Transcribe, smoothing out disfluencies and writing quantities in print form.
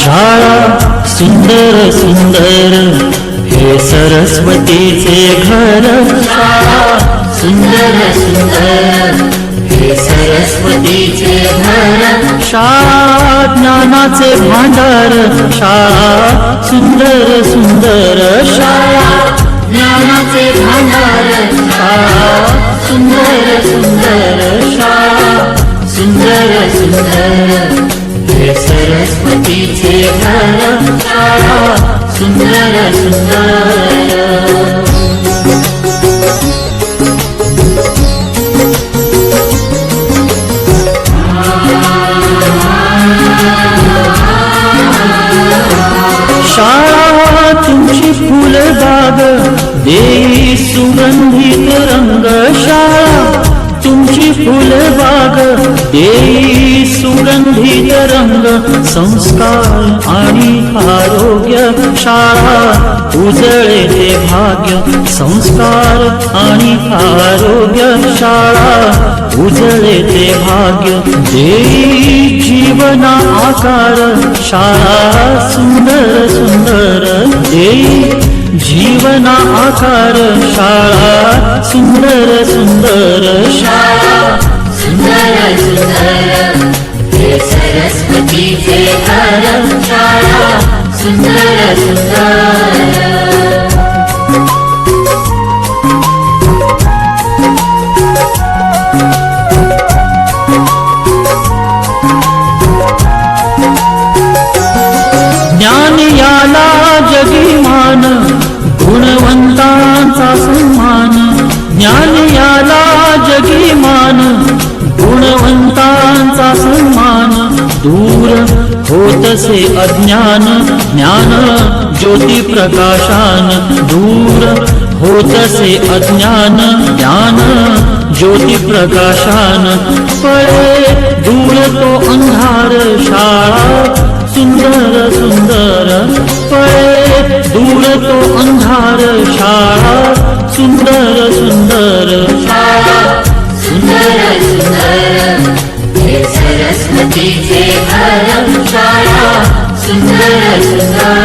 शाळा सुंदर सुंदर हे सरस्वतीचे घर. शाळा सुंदर सुंदर हे सरस्वतीचे घर. शाळा ज्ञानाचे भांडार. शाळा सुंदर सुंदर. शाळा ज्ञानाचे भांडार. शाळा सुंदर सुंदर. शाळा सुंदर सुंदर हे सरस्वतीचे घर. शाळा सुंदर सुंदर. शाळा तुमची फुलबाग देई सुगंधित रंग. शाळा तुमची फुलबाग देई सुगंधित रंग. संस्कार आणि आरोग्य शाळा उजळे ते भाग्य. संस्कार आणि आरोग्य शाळा उजळे ते भाग्य. देई जीवना आकार शाळा सुंदर सुंदर. देई जीवना आकार शाळा सुंदर सुंदर. शाळा सुंदर सुंदर हे सरस्वतीचे घर. शाळा सुंदर सुंदर. ज्ञान याला जगीमान गुणवंतांचा सन्मान. ज्ञान याला जगीमान गुणवंतांचा सन्मान. दूर होतसे अज्ञान ज्ञान ज्योती प्रकाशान. दूर होतसे अज्ञान ज्ञान ज्योती प्रकाशान. पळे दूर तो अंधार शाळा सुंदर सुंदर. पळे दूर तो अंधार शाळा सुंदर सुंदर. शाळा सुंदर सुंदर हे सरस्वतीचे घर. शाळा सुंदर सुंदर.